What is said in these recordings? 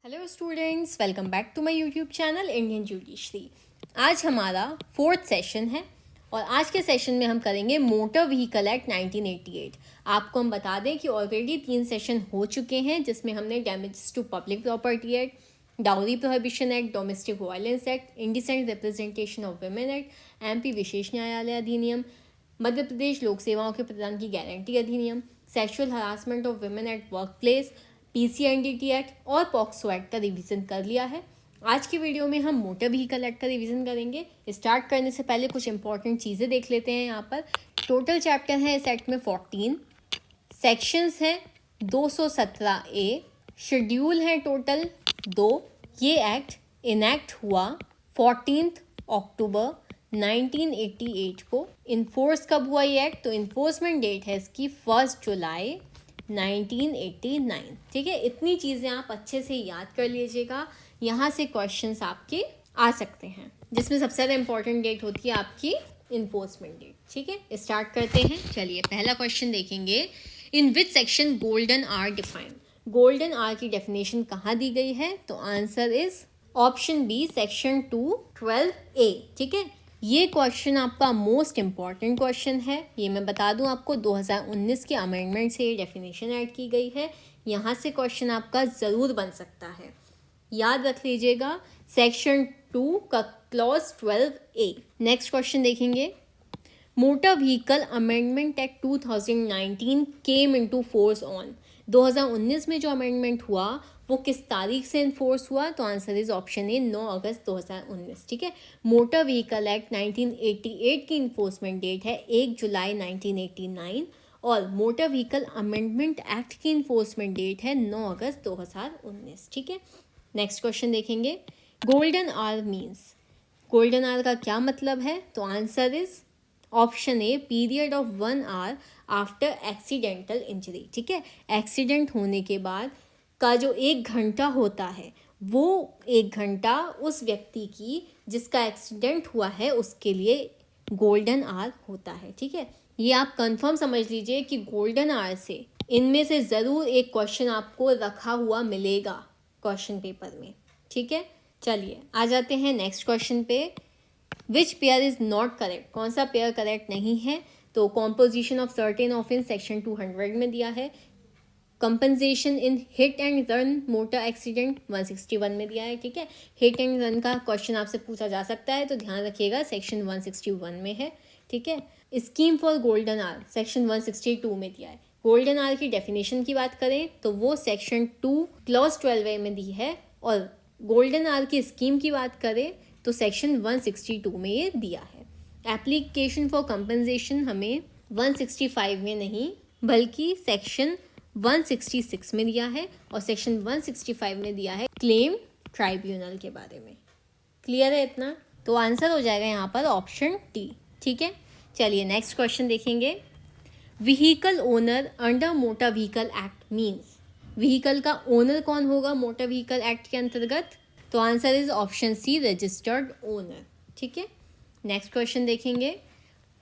Hello students, welcome back to my YouTube channel Indian judiciary. आज हमारा 4th session है और आज के सेशन में हम करेंगे मोटर व्हीकल एक्ट 1988। आपको हम बता दें कि ऑलरेडी 3 सेशन हो चुके हैं जिसमें हमने damages to public property act, dowry prohibition act, domestic violence act, indecent representation of women act, MP विशेष न्यायालय अधिनियम, मध्य प्रदेश लोक सेवाओं के प्रदान की गारंटी अधिनियम, sexual harassment of women at workplace, PCNDT act और पॉक्सो एक्ट का रिवीजन कर लिया है। आज की वीडियो में हम मोटर व्हीकल एक्ट का रिवीजन करेंगे। स्टार्ट करने से पहले कुछ इंपॉर्टेंट चीज़ें देख लेते हैं। यहाँ पर टोटल चैप्टर है इस एक्ट में 14, सेक्शंस हैं 217A, शेड्यूल है टोटल 2। ये एक्ट इनैक्ट हुआ 14 अक्टूबर 1988 को। इन्फोर्स कब हुआ ये एक्ट? तो इन्फोर्समेंट डेट है इसकी 1 जुलाई 1989। ठीक है, इतनी चीज़ें आप अच्छे से याद कर लीजिएगा। यहाँ से क्वेश्चंस आपके आ सकते हैं, जिसमें सबसे ज़्यादा इंपॉर्टेंट डेट होती है आपकी इन्फोर्समेंट डेट। ठीक है, स्टार्ट करते हैं। चलिए पहला क्वेश्चन देखेंगे। In which section golden hour defined? Golden hour की डेफिनेशन कहाँ दी गई है? तो answer is option B, section 212A। ठीक है, ये क्वेश्चन आपका मोस्ट इम्पॉर्टेंट क्वेश्चन है। ये मैं बता दूं आपको, 2019 के अमेंडमेंट से ये डेफिनेशन ऐड की गई है। यहाँ से क्वेश्चन आपका ज़रूर बन सकता है, याद रख लीजिएगा। सेक्शन 2 का क्लॉज 12A। नेक्स्ट क्वेश्चन देखेंगे। Motor vehicle amendment act 2019 came into force on. 2019 में जो अमेंडमेंट हुआ वो किस तारीख से इन्फोर्स हुआ? तो आंसर इज ऑप्शन ए, 9 अगस्त 2019। ठीक है, मोटर व्हीकल एक्ट 1988 की इन्फोर्समेंट डेट है 1 जुलाई 1989 और मोटर व्हीकल अमेंडमेंट एक्ट की इन्फोर्समेंट डेट है 9 अगस्त 2019। ठीक है, नेक्स्ट क्वेश्चन देखेंगे। Golden hour means, golden hour का क्या मतलब है? तो answer is option A, period of 1 hour after accidental injury. ठीक है, एक्सीडेंट होने के बाद का जो 1 घंटा होता है वो 1 घंटा उस व्यक्ति की जिसका एक्सीडेंट हुआ है उसके लिए गोल्डन आवर होता है। ठीक है, ये आप कंफर्म समझ लीजिए कि गोल्डन आवर से इनमें से ज़रूर एक क्वेश्चन आपको रखा हुआ मिलेगा क्वेश्चन पेपर में। ठीक है, चलिए आ जाते हैं नेक्स्ट क्वेश्चन पे। Which pair is not correct? कौन सा पेयर करेक्ट नहीं है? तो composition of certain offence section 200 में दिया है। Compensation in hit and run motor accident 161 में दिया है। ठीक है, हिट एंड रन का क्वेश्चन आपसे पूछा जा सकता है तो ध्यान रखिएगा, सेक्शन 161 में है। ठीक है, scheme for golden hour section 162 में दिया है। गोल्डन आवर की डेफिनेशन की बात करें तो वो सेक्शन 2 क्लॉज 12A में दी है और गोल्डन आवर की स्कीम की बात करें तो सेक्शन 162 में ये दिया है। एप्लीकेशन फॉर कंपनसेशन हमें 165 में नहीं बल्कि सेक्शन 166 में दिया है और सेक्शन 165 में दिया है क्लेम ट्राइब्यूनल के बारे में। क्लियर है इतना? तो आंसर हो जाएगा यहाँ पर ऑप्शन टी। ठीक है, चलिए नेक्स्ट क्वेश्चन देखेंगे। Vehicle owner under motor vehicle act means, vehicle का ओनर कौन होगा मोटर व्हीकल एक्ट के अंतर्गत? तो answer is option C, registered owner. ठीक है, नेक्स्ट क्वेश्चन देखेंगे।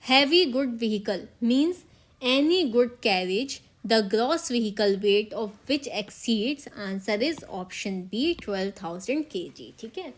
Heavy good vehicle means any good carriage the gross vehicle weight of which exceeds, answer is option B, 12,000 kg। ठीक है,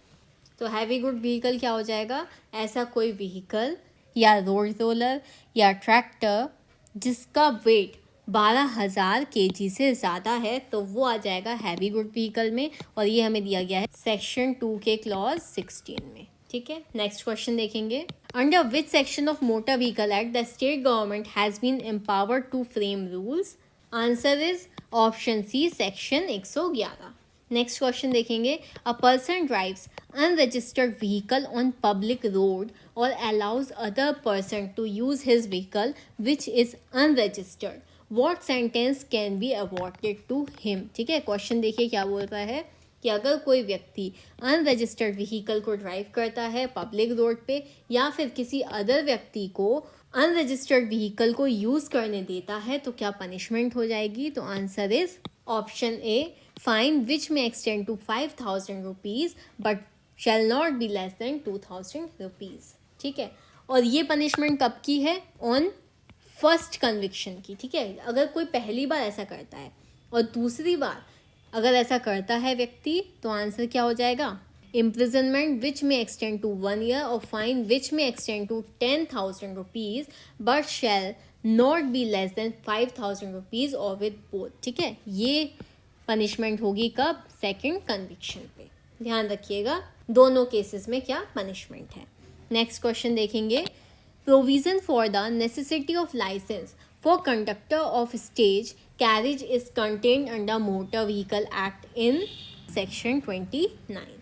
तो हैवी गुड व्हीकल क्या हो जाएगा? ऐसा कोई व्हीकल या रोड रोलर या ट्रैक्टर जिसका वेट 12,000 kg से ज़्यादा है तो वो आ जाएगा हैवी गुड व्हीकल में और ये हमें दिया गया है सेक्शन 2 के क्लॉज 16 में। ठीक है, नेक्स्ट क्वेश्चन देखेंगे। Under which section of motor vehicle act the state government has been empowered to frame rules? Answer is option C, section 111। Next question देखेंगे। A person drives unregistered vehicle on public road और allows other person to use his vehicle which is unregistered, what sentence can be awarded to him? ठीक है, question देखिए क्या बोल रहा है कि अगर कोई व्यक्ति अनरजिस्टर्ड व्हीकल को ड्राइव करता है पब्लिक रोड पे या फिर किसी अदर व्यक्ति को अनरजिस्टर्ड व्हीकल को यूज़ करने देता है तो क्या पनिशमेंट हो जाएगी? तो answer is option A, fine which may extend to 5,000 rupees but shall not be less than 2,000 rupees. ठीक है, और ये पनिशमेंट कब की है? ऑन फर्स्ट कन्विक्शन की। ठीक है, अगर कोई पहली बार ऐसा करता है और दूसरी बार अगर ऐसा करता है व्यक्ति तो आंसर क्या हो जाएगा? imprisonment which may extend to 1 year or fine which may extend to 10,000 rupees but shall not be less than 5,000 rupees or with both. ठीक है, ये पनिशमेंट होगी कब? सेकंड कन्विक्शन पे। ध्यान रखिएगा दोनों केसेस में क्या पनिशमेंट है। नेक्स्ट क्वेश्चन देखेंगे, provision for the necessity of licence for conductor of stage carriage is contained under motor vehicle act in section 29।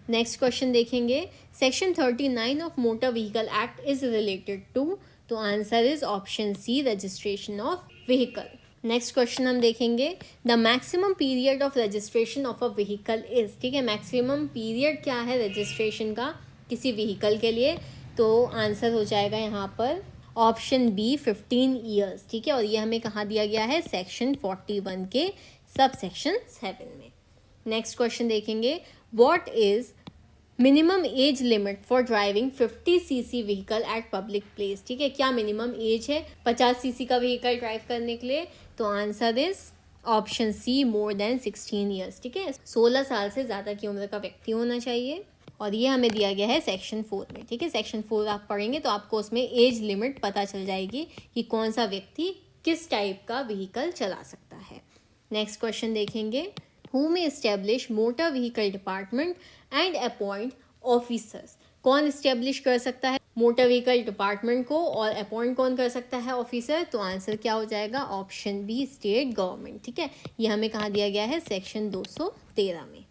Next question देखेंगे, section 39 of motor vehicle act is related to, तो answer is option C, registration of vehicle. Next question हम देखेंगे, the maximum period of registration of a vehicle is, ठीक है, maximum period क्या है registration का किसी व्हीकल के लिए? तो आंसर हो जाएगा यहाँ पर ऑप्शन बी 15 ईयर्स। ठीक है, और ये हमें कहाँ दिया गया है? सेक्शन 41 के सब सेक्शन 7 में। नेक्स्ट क्वेश्चन देखेंगे, what is minimum age limit for driving 50 cc vehicle eight public place? ठीक है, क्या मिनिमम एज है 50 cc का व्हीकल ड्राइव करने के लिए? तो answer is option C, more than 16 years. ठीक है, 16 साल से ज़्यादा की उम्र का व्यक्ति होना चाहिए, और ये हमें दिया गया है सेक्शन 4 में। ठीक है, सेक्शन 4 आप पढ़ेंगे तो आपको उसमें एज लिमिट पता चल जाएगी कि कौन सा व्यक्ति किस टाइप का व्हीकल चला सकता है। नेक्स्ट क्वेश्चन देखेंगे, who may establish motor vehicle department and appoint officers? कौन इस्टेब्लिश कर सकता है मोटर व्हीकल डिपार्टमेंट को, और अपॉइंट कौन कर सकता है ऑफिसर? तो आंसर क्या हो जाएगा? Option B, state government. ठीक है, ये हमें कहाँ दिया गया है? सेक्शन 213 में।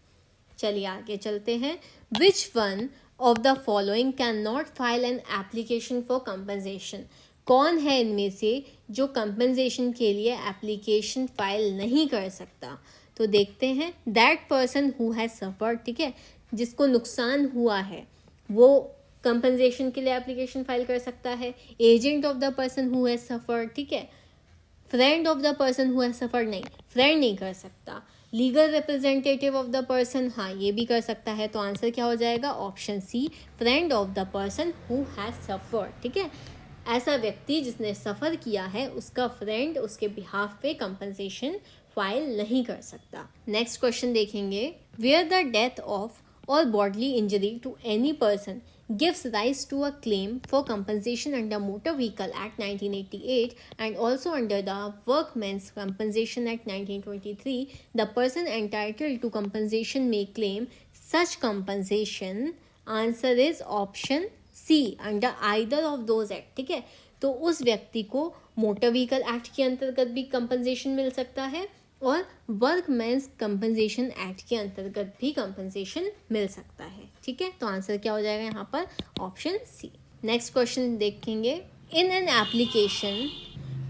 चलिए आगे चलते हैं, which one of the following can not file an application for compensation? कौन है इनमें से जो कंपनसेशन के लिए एप्लीकेशन फाइल नहीं कर सकता? तो देखते हैं, that person who has suffered, ठीक है, जिसको नुकसान हुआ है वो कंपनसेशन के लिए एप्लीकेशन फाइल कर सकता है। Agent of the person who has suffered, ठीक है। Friend of the person who has suffered, नहीं, फ्रेंड नहीं कर सकता। Legal representative of the person, हाँ ये भी कर सकता है। तो आंसर क्या हो जाएगा? Option C, friend of the person who has suffered. ठीक है, ऐसा व्यक्ति जिसने सफ़र किया है उसका फ्रेंड उसके बिहाफ पे कंपनसेशन फाइल नहीं कर सकता। नेक्स्ट क्वेश्चन देखेंगे, where the death of or bodily injury to any person gives rise to a claim for compensation under Motor Vehicle Act 1988 and also under the Workmen's Compensation Act 1923, the person entitled to compensation may claim such compensation. Answer is option C, under either of those act. ठीक है, तो उस व्यक्ति को motor vehicle act के अंतर्गत भी compensation मिल सकता है और वर्कमैन्स कंपनसेशन एक्ट के अंतर्गत भी कंपनसेशन मिल सकता है। ठीक है, तो आंसर क्या हो जाएगा यहाँ पर? Option C. नेक्स्ट क्वेश्चन देखेंगे, in an application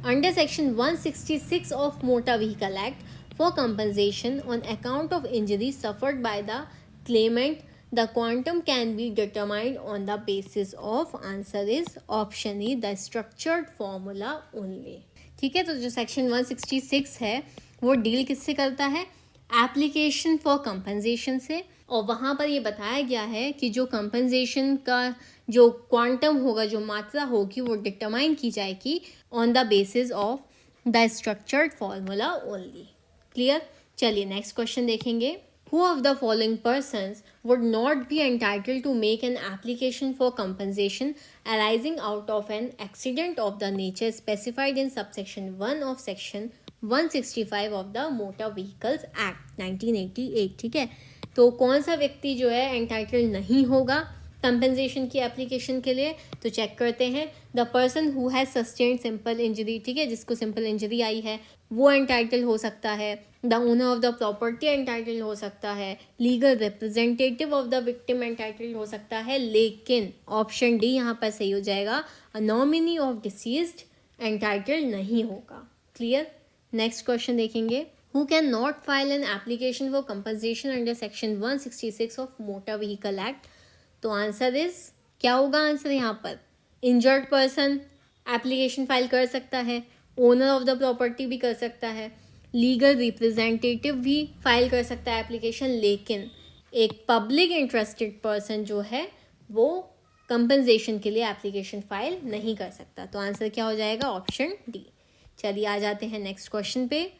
under section 166 of motor vehicle act for compensation on account of injury suffered by the Clement, the quantum can be determined on the basis of, answer is option E, the structured formula only. ठीक है, तो जो section 166 है वो deal किससे करता है? Application for compensation से, और वहाँ पर ये बताया गया है कि जो कंपनसेशन का जो क्वांटम होगा, जो मात्रा होगी, वो डिटरमाइन की जाएगी on the basis of the structured formula only. Clear? चलिए नेक्स्ट क्वेश्चन देखेंगे, Who of the following persons would not be entitled to make an application for compensation arising out of an accident of the nature specified in subsection 1 of section 165 of the Motor Vehicles Act 1988? ठीक है, तो कौन सा व्यक्ति जो है entitled नहीं होगा कंपनसेशन की एप्लीकेशन के लिए? तो चेक करते हैं, the person who has sustained simple injury, ठीक है, जिसको सिंपल इंजरी आई है वो एंटाइटल हो सकता है। The owner of the property entitle हो सकता है। Legal representative of the victim entitle हो सकता है, लेकिन ऑप्शन डी यहाँ पर सही हो जाएगा, a nominee of deceased entitle नहीं होगा। क्लियर? नेक्स्ट क्वेश्चन देखेंगे, who can not file an application for compensation under section 166 of motor vehicle act? तो आंसर इज, क्या होगा आंसर यहाँ पर? इंजर्ड पर्सन एप्लीकेशन फाइल कर सकता है, ओनर ऑफ द प्रॉपर्टी भी कर सकता है, लीगल रिप्रेजेंटेटिव भी फाइल कर सकता है एप्लीकेशन, लेकिन एक पब्लिक इंटरेस्टेड पर्सन जो है वो कंपनसेशन के लिए एप्लीकेशन फाइल नहीं कर सकता। तो आंसर क्या हो जाएगा? Option D. चलिए आ जाते हैं नेक्स्ट क्वेश्चन पे,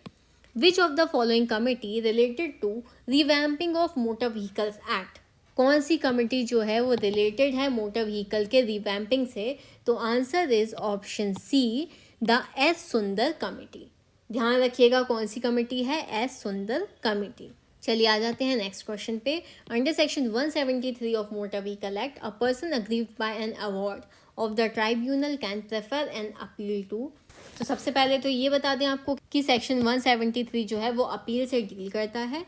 which of the following committee related to revamping of motor vehicles act, कौन सी कमिटी जो है वो रिलेटेड है मोटर व्हीकल के रिवैम्पिंग से? तो answer is option C, the S Sundar committee. ध्यान रखिएगा कौन सी कमिटी है, एस सुंदर कमिटी। चलिए आ जाते हैं नेक्स्ट क्वेश्चन पे। Under section 173 of motor vehicle act, a person aggrieved by an award of the tribunal can prefer an appeal to. तो सबसे पहले तो ये बता दें आपको कि सेक्शन 173 जो है वो अपील से डील करता है,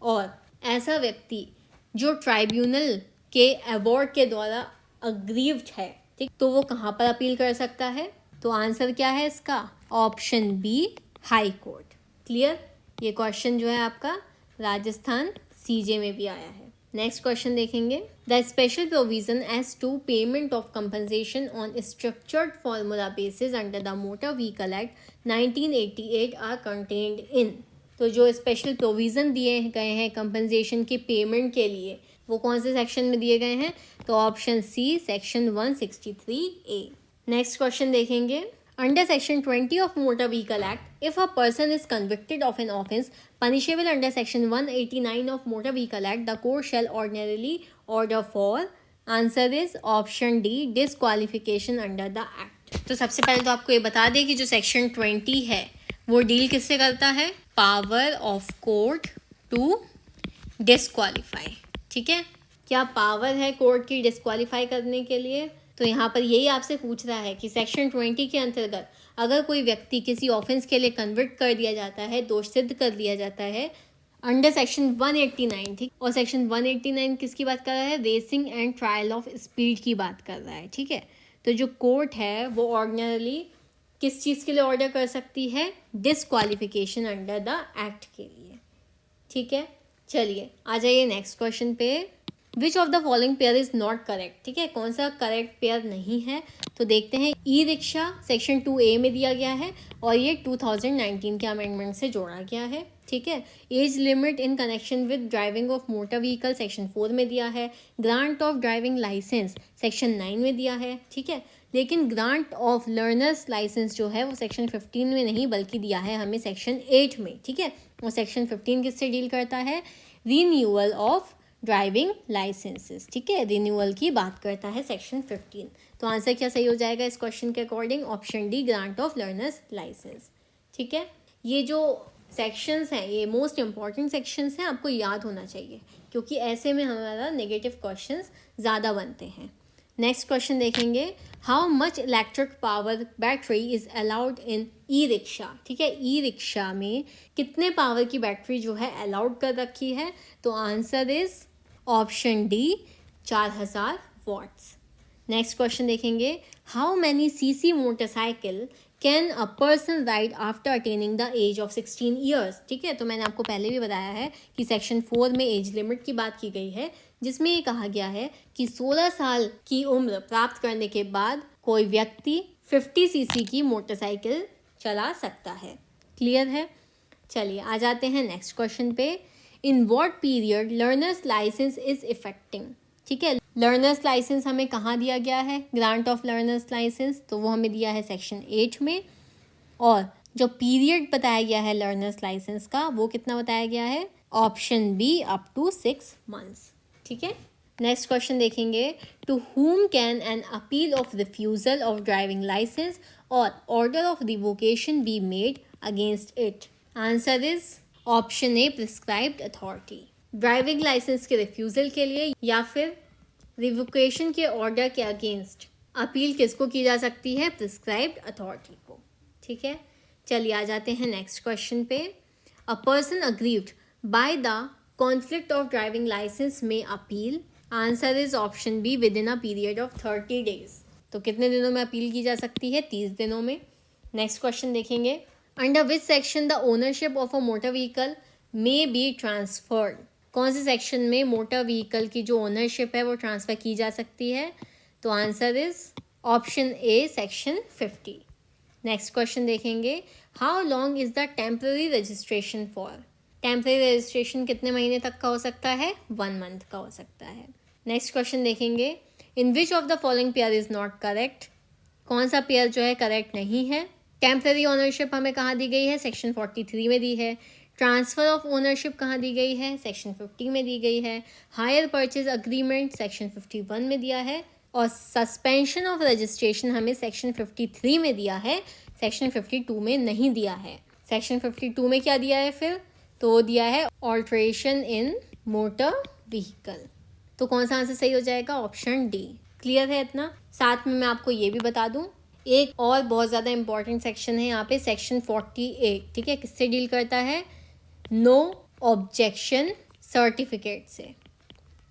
और ऐसा व्यक्ति जो ट्राइब्यूनल के अवार्ड के द्वारा अग्रीव्ड है, ठीक, तो वो कहाँ पर अपील कर सकता है? तो आंसर क्या है इसका? Option B, high court. Clear? ये क्वेश्चन जो है आपका राजस्थान सीजे में भी आया है। नेक्स्ट क्वेश्चन देखेंगे। The special provision as to payment of compensation on structured formula basis under the motor vehicle act 1988 are contained in. तो जो स्पेशल प्रोविज़न दिए गए हैं कंपनसेशन के पेमेंट के लिए, वो कौन से सेक्शन में दिए गए हैं? तो option C, section 163A। Next question देखेंगे। Under section 20 of motor vehicle act, if a person is convicted of an offence punishable under section 189 of motor vehicle act, the court shall ordinarily order for, answer is option D, disqualification under the act. तो सबसे पहले तो आपको ये बता दें कि जो सेक्शन 20 है वो डील किससे करता है? Power of court to disqualify. ठीक है, क्या पावर है कोर्ट की डिस्क्वालीफाई करने के लिए? तो यहाँ पर यही आपसे पूछ रहा है कि सेक्शन 20 के अंतर्गत अगर कोई व्यक्ति किसी ऑफेंस के लिए कन्विक्ट कर दिया जाता है, दोष सिद्ध कर दिया जाता है अंडर सेक्शन 189, ठीक, और सेक्शन 189 किसकी बात कर रहा है? Racing and trial of speed की बात कर रहा है। ठीक है, तो जो कोर्ट है वो ऑर्डिनरली किस चीज़ के लिए ऑर्डर कर सकती है? डिसक्वालिफिकेशन अंडर द एक्ट के लिए। ठीक है, चलिए आ जाइए नेक्स्ट क्वेश्चन पे। Which of the following pair is not correct? ठीक है, कौन सा करेक्ट पेयर नहीं है? तो देखते हैं। ई रिक्शा सेक्शन 2A में दिया गया है और ये 2019 के अमेंडमेंट से जोड़ा गया है। ठीक है, age limit in connection with driving of motor vehicle section 4 में दिया है। Grant of driving licence section 9 में दिया है। ठीक है, लेकिन ग्रांट ऑफ लर्नर्स लाइसेंस जो है वो सेक्शन 15 में नहीं बल्कि दिया है हमें सेक्शन 8 में। ठीक है, और सेक्शन 15 किससे डील करता है? Renewal of driving licences. ठीक है, रिन्यूअल की बात करता है सेक्शन 15। तो आंसर क्या सही हो जाएगा इस क्वेश्चन के according? Option D, grant of learner's licence. ठीक है, ये जो सेक्शंस हैं ये मोस्ट इंपॉर्टेंट सेक्शंस हैं, आपको याद होना चाहिए क्योंकि ऐसे में हमारा नेगेटिव क्वेश्चंस ज़्यादा बनते हैं। नेक्स्ट क्वेश्चन देखेंगे। How much electric power battery is allowed in e rickshaw? ठीक है, ई रिक्शा में कितने पावर की बैटरी जो है अलाउड कर रखी है? तो answer is option D, 4000 watts. Next question देखेंगे। How many CC motorcycle can a person ride after attaining the age of 16 years? ठीक है, तो मैंने आपको पहले भी बताया है कि सेक्शन 4 में एज लिमिट की बात की गई है, जिसमें ये कहा गया है कि 16 साल की उम्र प्राप्त करने के बाद कोई व्यक्ति 50 सीसी की मोटरसाइकिल चला सकता है। क्लियर है? चलिए आ जाते हैं नेक्स्ट क्वेश्चन पे। In what period learner's licence is effecting? ठीक है, लर्नर्स लाइसेंस हमें कहाँ दिया गया है? ग्रांट ऑफ लर्नर्स लाइसेंस, तो वो हमें दिया है सेक्शन 8 में। और जो पीरियड बताया गया है लर्नर्स लाइसेंस का वो कितना बताया गया है? Option B, up to 6 months. ठीक है, नेक्स्ट क्वेश्चन देखेंगे। To whom can an appeal of refusal of driving licence और order of revocation be made against it? Answer is option A, prescribed authority. Driving licence के refusal के लिए या फिर revocation के ऑर्डर के अगेंस्ट अपील किसको की जा सकती है? प्रिस्क्राइब्ड अथॉरिटी को। ठीक है, चलिए आ जाते हैं नेक्स्ट क्वेश्चन पे। A person aggrieved by the conflict of driving licence में appeal? Answer is option B, within a period of 30 days. तो कितने दिनों में अपील की जा सकती है? 30 दिनों में। नेक्स्ट क्वेश्चन देखेंगे। Under which section the ownership of a motor vehicle may be transferred? कौन से सेक्शन में मोटर व्हीकल की जो ओनरशिप है वो ट्रांसफ़र की जा सकती है? तो answer is option A, section 50। Next question देखेंगे। How long is the temporary registration for? Temporary registration कितने महीने तक का हो सकता है? 1 मंथ का हो सकता है। नेक्स्ट क्वेश्चन देखेंगे। In which of the following pair is not correct? कौन सा पेयर जो है करेक्ट नहीं है? टेम्पररी ओनरशिप हमें कहाँ दी गई है, सेक्शन 43 में दी है। ट्रांसफ़र ऑफ ओनरशिप कहाँ दी गई है, सेक्शन 50 में दी गई है। हायर परचेज अग्रीमेंट सेक्शन 51 में दिया है। और सस्पेंशन ऑफ रजिस्ट्रेशन हमें सेक्शन 53 में दिया है, सेक्शन 52 में नहीं दिया है। सेक्शन 52 में क्या दिया है फिर, तो दिया है ऑल्ट्रेशन इन मोटर व्हीकल। तो कौन सा आंसर सही हो जाएगा, ऑप्शन डी। क्लियर है इतना। साथ में मैं आपको ये भी बता दूं, एक और बहुत ज़्यादा इंपॉर्टेंट सेक्शन है यहाँ पे, सेक्शन 48, ठीक है। किससे डील करता है, नो ऑब्जेक्शन सर्टिफिकेट से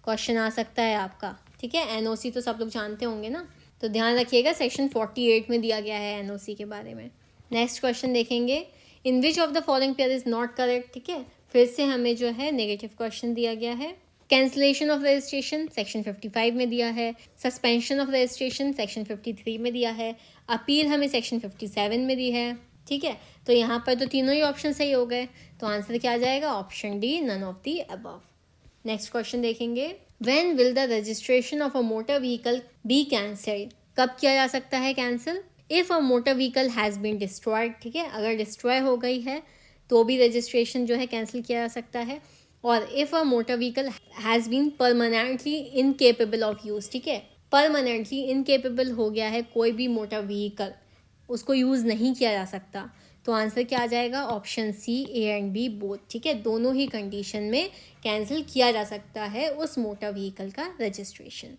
क्वेश्चन आ सकता है आपका, ठीक है। एनओसी तो सब लोग जानते होंगे ना, तो ध्यान रखिएगा सेक्शन 48 में दिया गया है एनओसी के बारे में। नेक्स्ट क्वेश्चन देखेंगे, in which of the following pair is not correct, ठीक है। फिर से हमें जो है नेगेटिव क्वेश्चन दिया गया है। कैंसिलेशन ऑफ रजिस्ट्रेशन सेक्शन 55 में दिया है। सस्पेंशन ऑफ रजिस्ट्रेशन सेक्शन 53 में दिया है। अपील हमें सेक्शन 57 में दी है, ठीक है। तो यहाँ पर तो तीनों ही ऑप्शन सही हो गए, तो आंसर क्या आ जाएगा, option D, none of the above. Next question देखेंगे, when will the registration of a motor vehicle be cancelled, कब किया जा सकता है cancel, if a motor vehicle has been destroyed, ठीक है। अगर डिस्ट्रॉय हो गई है तो भी रजिस्ट्रेशन जो है कैंसिल किया जा सकता है। और if a motor vehicle has been permanently incapable of use, ठीक है। परमानेंटली इनकेपेबल हो गया है कोई भी मोटर व्हीकल, उसको यूज़ नहीं किया जा सकता, तो आंसर क्या आ जाएगा, option C, A and B both, ठीक है। दोनों ही कंडीशन में कैंसिल किया जा सकता है उस मोटर व्हीकल का रजिस्ट्रेशन।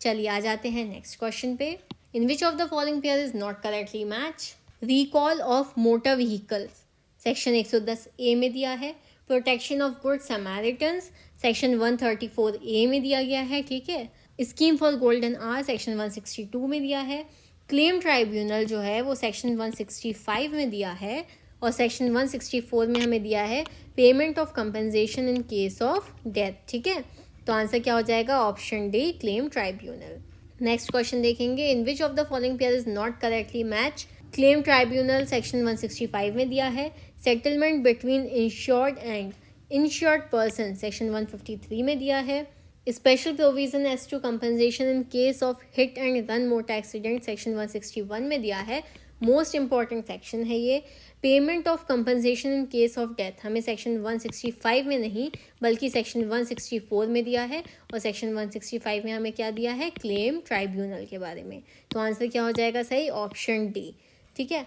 चलिए आ जाते हैं नेक्स्ट क्वेश्चन पे, in which of the following pair is not correctly match, recall of motor vehicles section 110 A में दिया है। Protection of good Samaritans section 134 A में दिया गया है, ठीक है। Scheme for golden hour section 162 में दिया है। क्लेम ट्राइब्यूनल जो है वो सेक्शन 165 में दिया है। और सेक्शन 164 में हमें दिया है payment of compensation in case of death, ठीक है। तो आंसर क्या हो जाएगा, option D, claim tribunal. Next question देखेंगे, in which of the following pair is not correctly match, claim tribunal section 165 में दिया है। Settlement between insured and insured person section 153 में दिया है। Special provision as to compensation in case of hit and run motor accident section 161 में दिया है। Most important section है ये। Payment of compensation in case of death हमें section 165 में नहीं बल्कि सेक्शन 164 में दिया है। और सेक्शन 165 में हमें क्या दिया है, क्लेम ट्राइब्यूनल के बारे में। तो आंसर क्या हो जाएगा सही, ऑप्शन डी, ठीक है।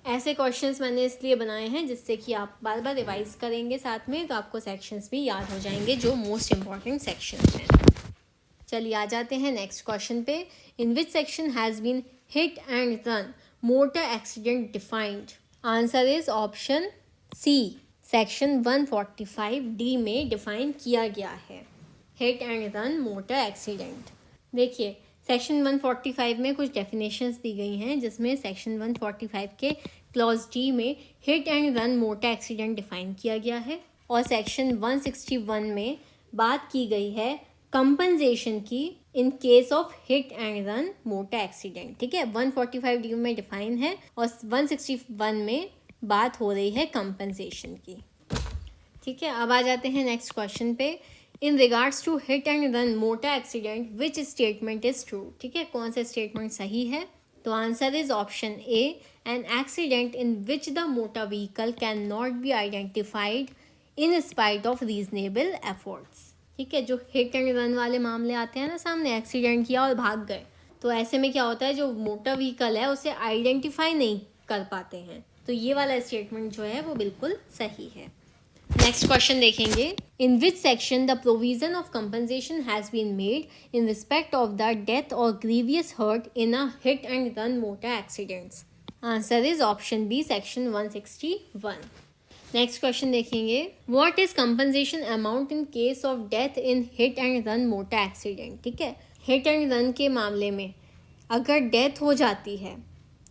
ऐसे क्वेश्चंस मैंने इसलिए बनाए हैं जिससे कि आप बार बार रिवाइज करेंगे साथ में, तो आपको सेक्शंस भी याद हो जाएंगे जो मोस्ट इंपॉर्टेंट सेक्शंस हैं। चलिए आ जाते हैं नेक्स्ट क्वेश्चन पे, in which section has been hit and run motor accident defined, answer is option C, section 145 D में डिफाइन किया गया है hit and run motor accident. देखिए सेक्शन 145 में कुछ डेफिनेशंस दी गई हैं, जिसमें सेक्शन 145 के क्लॉज डी में hit and run motor accident define किया गया है। और सेक्शन 161 में बात की गई है कंपनसेशन की इन case of hit and run motor accident, ठीक है। 145 डी में डिफाइन है और 161 में बात हो रही है कंपनसेशन की, ठीक है। अब आ जाते हैं नेक्स्ट क्वेश्चन पे, in regards to hit and run motor accident which statement is true, ठीक है। कौन सा स्टेटमेंट सही है, तो answer is option A, an accident in which the motor vehicle can not be identified in spite of reasonable efforts, ठीक है। जो हिट एंड रन वाले मामले आते हैं ना, सामने एक्सीडेंट किया और भाग गए, तो ऐसे में क्या होता है, जो मोटर व्हीकल है उसे आइडेंटिफाई नहीं कर पाते हैं, तो ये वाला स्टेटमेंट जो है वो बिल्कुल सही है। नेक्स्ट क्वेश्चन देखेंगे, in which section the provision of compensation has been made in respect of the death और grievous hurt in a hit and run motor accidents, answer is option B, section 161। Next question देखेंगे, what is compensation amount in case of death in hit and run motor accident, ठीक है। Hit and run के मामले में अगर death हो जाती है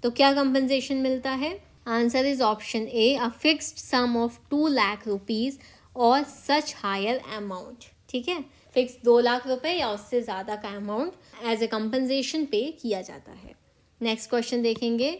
तो क्या कंपनसेशन मिलता है, answer is option A, a fixed sum of 2 lakh rupees और सच हायर अमाउंट, ठीक है। फिक्स 2 लाख रुपए या उससे ज़्यादा का अमाउंट एज ए कंपनसेशन पे किया जाता है। नेक्स्ट क्वेश्चन देखेंगे,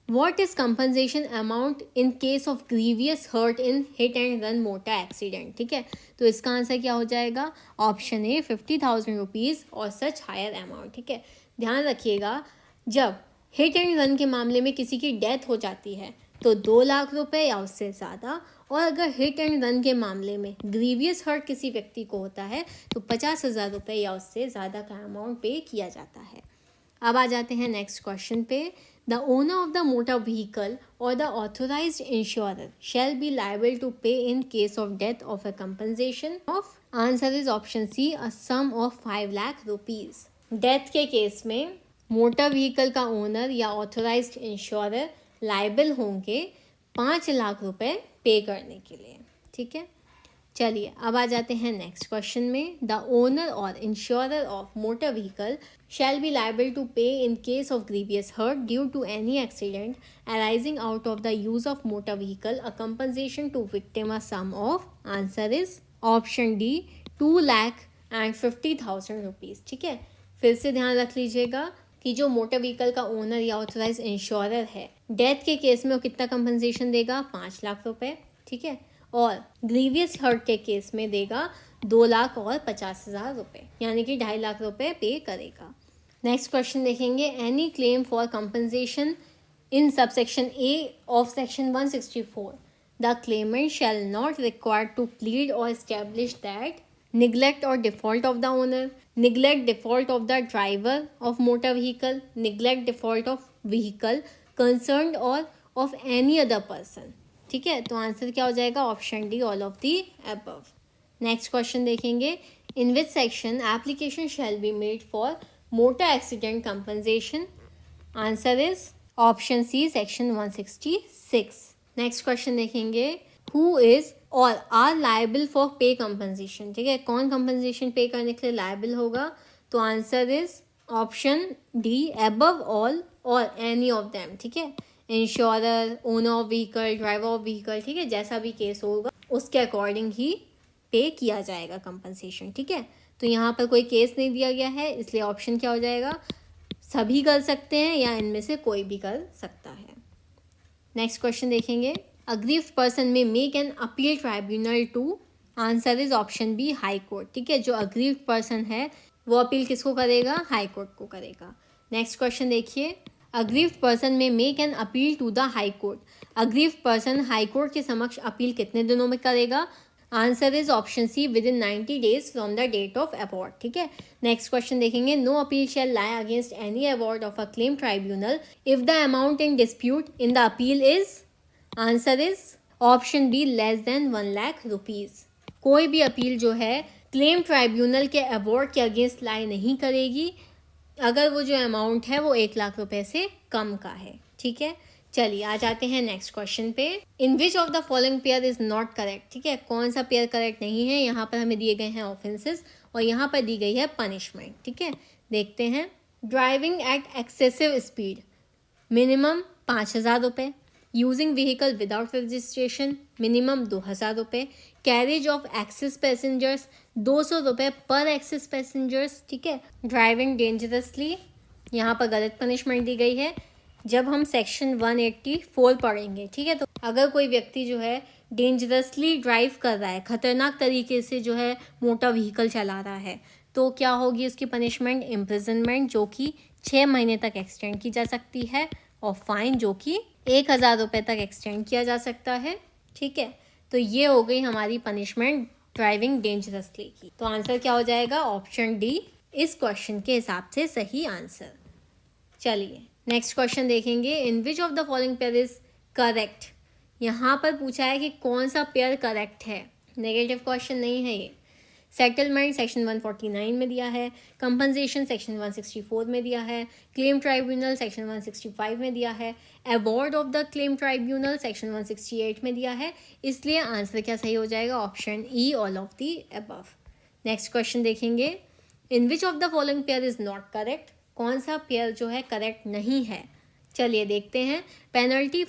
what is compensation amount in case of grievous hurt in hit and run motor accident, ठीक है। तो इसका आंसर क्या हो जाएगा, ऑप्शन ए, 50,000 रुपीज़ और सच हायर अमाउंट, ठीक है। ध्यान रखिएगा, जब हिट एंड रन के मामले में किसी की डेथ हो जाती है तो 2 लाख रुपए या उससे ज़्यादा, और अगर हिट एंड रन के मामले में ग्रीवियस हर्ट किसी व्यक्ति को होता है तो 50,000 रुपये या उससे ज़्यादा का अमाउंट पे किया जाता है। अब आ जाते हैं नेक्स्ट क्वेश्चन पे। The owner of the motor vehicle और the authorised insurer shall be liable to pay in case of death of a compensation of, answer is option C, a sum of 5 lakh rupees. Death के case में motor vehicle का owner या authorised insurer liable होंगे 5 लाख रुपए पे करने के लिए। ठीक है, चलिए अब आ जाते हैं नेक्स्ट क्वेश्चन में। द ओनर और insurer of motor vehicle shall be liable to pay in case of grievous hurt due to any accident arising out of the use of motor vehicle a compensation to victim a sum of, answer is option D, 2,50,000 rupees. ठीक है, फिर से ध्यान रख लीजिएगा कि जो motor vehicle का ओनर या ऑथोराइज इंश्योरर है, डेथ के केस में वो कितना कंपनसेशन देगा, 5 लाख रुपए। ठीक है, और ग्रीवियस हर्ट के केस में देगा 2 लाख और 50,000 रुपये, यानी कि 2.5 लाख रुपए पे करेगा। नेक्स्ट क्वेश्चन देखेंगे। Any claim for compensation in subsection A of section 164 the claimant shall not required to plead और establish that neglect or default of the owner, neglect default of the driver of motor vehicle, neglect default of vehicle concerned or of any other person। ठीक है, तो answer क्या हो जाएगा, option D, all of the above. Next question देखेंगे। In which section application shall be made for motor accident compensation, answer is option C, section 166। Next question देखेंगे। Who is और are liable for pay compensation. ठीक है, कौन compensation पे करने के लिए लायबल होगा, तो answer is option D, above all और एनी ऑफ देम। ठीक है, insurer, owner of vehicle, driver of vehicle, ठीक है, जैसा भी केस होगा उसके अकॉर्डिंग ही पे किया जाएगा कंपनसेशन। ठीक है, तो यहाँ पर कोई केस नहीं दिया गया है, इसलिए ऑप्शन क्या हो जाएगा, सभी कर सकते हैं या इनमें से कोई भी कर सकता है। नेक्स्ट क्वेश्चन देखेंगे। Aggrieved person may make an appeal tribunal to, answer is option B, high court. ठीक है, जो अग्रीव्ड पर्सन है वो अपील किसको करेगा, हाई कोर्ट को करेगा। नेक्स्ट क्वेश्चन देखिए। Aggrieved person may make an appeal to the high court, aggrieved person high court के समक्ष अपील कितने दिनों में करेगा, answer is option C, within 90 days from the date of award. ठीक है, नेक्स्ट क्वेश्चन देखेंगे। No appeal shall lie against any award of a claim tribunal if the amount in dispute in the appeal is, answer is option B, less then 1 lakh rupees. कोई भी appeal जो है claim tribunal के award के against लाई नहीं करेगी अगर वो जो अमाउंट है वो 1 लाख रुपए से कम का है। ठीक है, चलिए आ जाते हैं नेक्स्ट क्वेश्चन पे। In which of the following pair is not correct. ठीक है, कौन सा पेयर करेक्ट नहीं है, यहाँ पर हमें दिए गए हैं ऑफेंसेस और यहाँ पर दी गई है पनिशमेंट। ठीक है, देखते हैं। Driving eight excessive speed, minimum 5,000 रुपये। Using vehicle without registration, minimum 2,000 रुपये। कैरेज ऑफ एक्सेस पैसेंजर्स, 200 रुपये पर एक्सेस पैसेंजर्स। ठीक है, ड्राइविंग डेंजरसली, यहाँ पर गलत पनिशमेंट दी गई है। जब हम सेक्शन 184 पढ़ेंगे, ठीक है, तो अगर कोई व्यक्ति जो है डेंजरसली ड्राइव कर रहा है, खतरनाक तरीके से जो है मोटर व्हीकल चला रहा है, तो क्या होगी उसकी पनिशमेंट, इम्प्रिजनमेंट, जो कि 6 महीने तक एक्सटेंड की जा सकती है, और फाइन जो कि 1,000 रुपये तक एक्सटेंड किया जा सकता है। ठीक है, तो ये हो गई हमारी पनिशमेंट ड्राइविंग डेंजरसली की। तो आंसर क्या हो जाएगा, ऑप्शन डी, इस क्वेश्चन के हिसाब से सही आंसर। चलिए नेक्स्ट क्वेश्चन देखेंगे। In which of the following pair is correct. यहाँ पर पूछा है कि कौन सा पेयर करेक्ट है, नेगेटिव क्वेश्चन नहीं है ये। सेटलमेंट सेक्शन 149 में दिया है, कंपनसेशन सेक्शन 164 में दिया है, क्लेम ट्राइब्यूनल सेक्शन 165 में दिया है, award of the claim tribunal section 168 में दिया है, इसलिए आंसर क्या सही हो जाएगा, option E, all of the above. Next question देखेंगे। In which of the following pair is not correct, कौन सा पेयर जो है करेक्ट नहीं है, चलिए देखते हैं। Penalty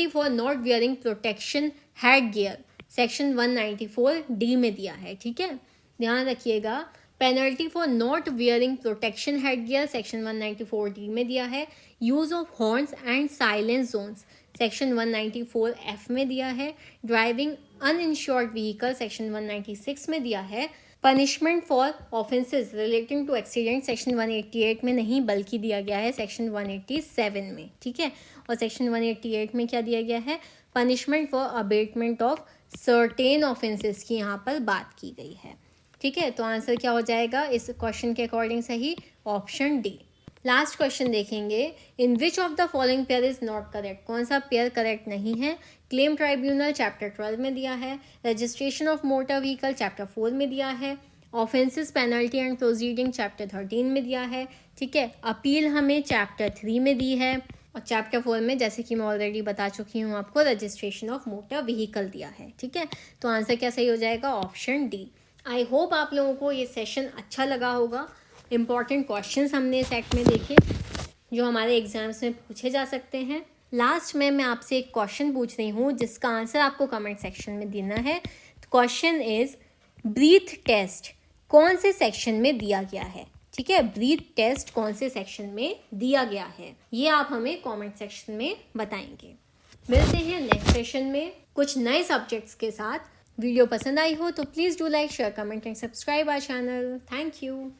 for not wearing protection head gear section 194 D में दिया है। ठीक है, ध्यान रखिएगा, penalty for not wearing protection head gear section 194 D में दिया है। Use of horns and silence zones section 194 F में दिया है। ड्राइविंग अनइंश्योर्ड व्हीकल सेक्शन 196 में दिया है। Punishment for offences relating to accident section 188 में नहीं बल्कि दिया गया है सेक्शन 187 में, ठीक है। और सेक्शन 188 में क्या दिया गया है, punishment for abetment of certain offences की यहाँ पर बात की गई है, ठीक है। तो आंसर क्या हो जाएगा इस क्वेश्चन के अकॉर्डिंग सही, ऑप्शन डी। लास्ट क्वेश्चन देखेंगे, in which of the following pair is not correct, कौन सा पेयर करेक्ट नहीं है। क्लेम ट्राइब्यूनल चैप्टर 12 में दिया है, registration of motor vehicle chapter 4 में दिया है, offences penalty and proceeding chapter 13 में दिया है, ठीक है। अपील हमें चैप्टर 3 में दी है, और चैप्टर 4 में जैसे कि मैं ऑलरेडी बता चुकी हूँ आपको रजिस्ट्रेशन ऑफ मोटर व्हीकल दिया है, ठीक है। तो आंसर क्या सही हो जाएगा, ऑप्शन डी। आई होप आप लोगों को ये सेशन अच्छा लगा होगा। इम्पॉर्टेंट क्वेश्चंस हमने इस एक्ट में देखे जो हमारे एग्जाम्स में पूछे जा सकते हैं। लास्ट में मैं आपसे एक क्वेश्चन पूछ रही हूँ जिसका आंसर आपको कमेंट सेक्शन में देना है। क्वेश्चन इज ब्रीथ टेस्ट कौन से सेक्शन में दिया गया है, ठीक है। ब्रीथ टेस्ट कौन से सेक्शन में दिया गया है ये आप हमें कमेंट सेक्शन में बताएंगे। मिलते हैं नेक्स्ट सेशन में कुछ नए सब्जेक्ट्स के साथ। वीडियो पसंद आई हो तो please do like, share, comment and subscribe our channel. Thank you.